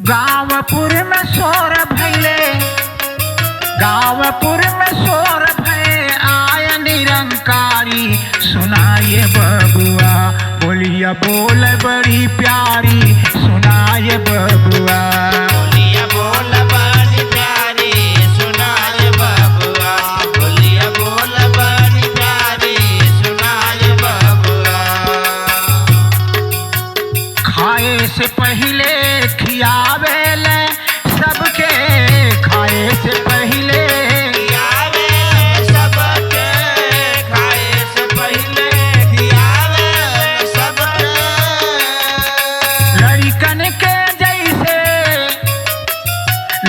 गाँवपुर में शोर भैले, गाँवपुर में शोर भय आय निरंकारी। सुनाए बबुआ बोलिया बोल बड़ी प्यारी, सुनाए बबुआ बोलिया बोल बड़ी प्यारी, सुनाए बबुआ, बोलिया बोल बड़ी प्यारी, सुनाए बबुआ। खाए से पहले खियावेले सबके, खाए से पहले खियावे सबके, खाए से पहले खियावे सबके। लड़कन के जैसे,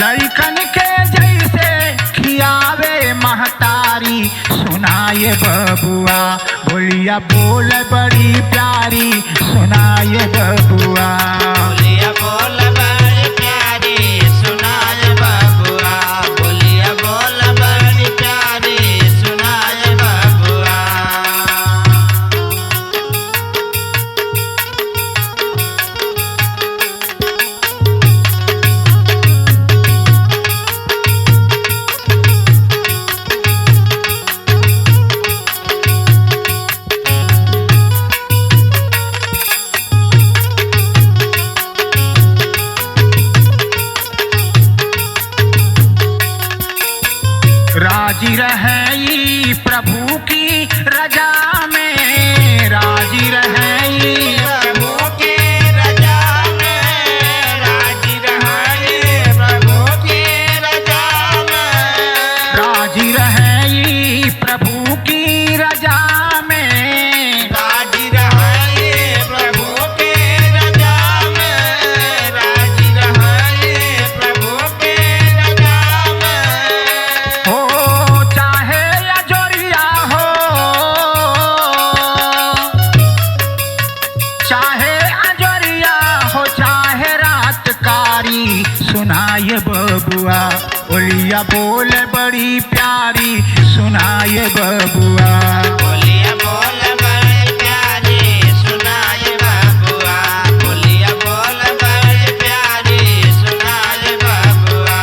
लड़कन के जैसे खियावे महतारी। सुनाए बबुआ बोलिया बोल बड़ी प्यारी, सुनाए बबुआ बोलिया बोल बड़ी प्यारी, सुनाए बबुआ, बोलिया बोल बड़ी प्यारी, सुनाए बबुआ। राजी रहे प्रभु की रजा में, राजी रहे प्रभु की रजा में, राजी रहे प्रभु की रजा में। राजी रहे प्रभु की रजा में। राजी रहे प्रभु की रजा में, राजी रहे प्रभु की रजा में। हो चाहे अजोरिया हो, चाहे अजोरिया हो, चाहे रातकारी। सुनाए बबुआ बोलिया बोल बड़ी प्यारी, सुनाए बबुआ बोलिया बोल बड़ी प्यारी, सुनाए बबुआ, बोलिया बोल बड़ी प्यारी, सुनाए बबुआ।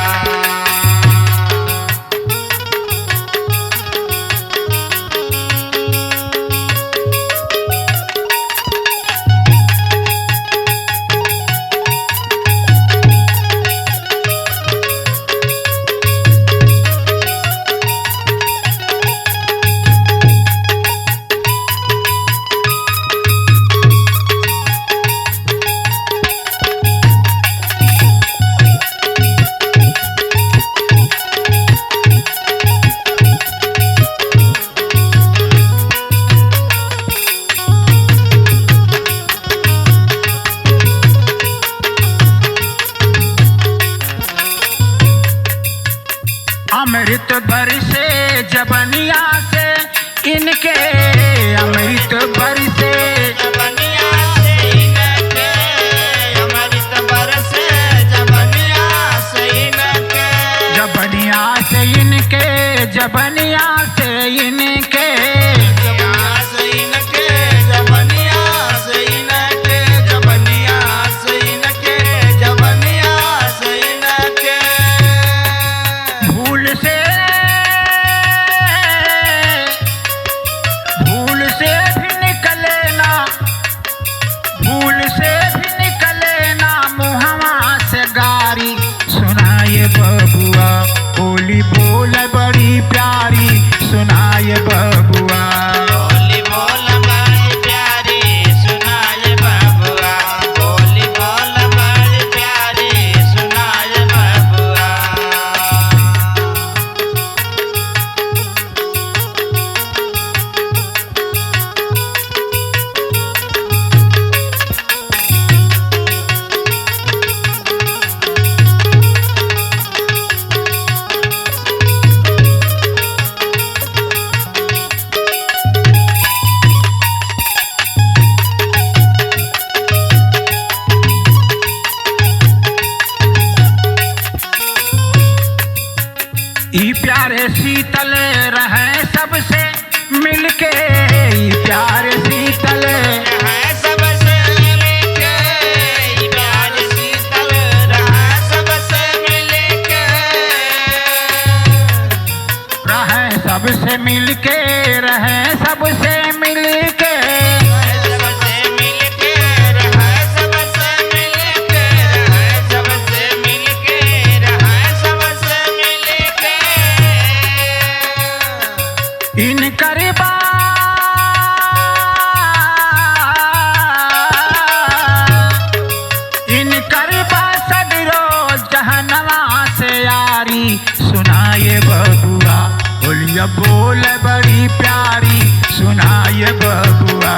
अमृत बरसे जबनिया से इनके, अमृत बरसे जबनिया से इनके, अमृत बरसे जबनिया से इनके। जबनिया से इनके, जबनिया से इनके जबनिया से इनके, जबनिया से इनके, जबनिया से इनके, जबनिया से इनके। भूल से, भूल से भी निकले ना, भूल से भी निकले ना मुहवा से गारी। सुनाए बबुआ बोली बोल बड़ी प्यारी, सुनाए बबुआ बोली बोल बड़ी प्यारी, सुनाए बबुआ, बोली बोल बड़ी प्यारी, सुनाए बबुआ। ई प्यारे शीतल रहे सबसे मिलके, ई प्यारे शीतल है सबसे मिलके, प्यार शीतल रहा सबसे मिलके सबसे मिलके रहा, सबसे मिलके रहा, सबसे मिलके रहा, सबसे मिलके। इनकर सदरो जहनवा से यारी सुनाए बबुआ बोलिया बोल बड़ी प्यारी सुनाए बबुआ।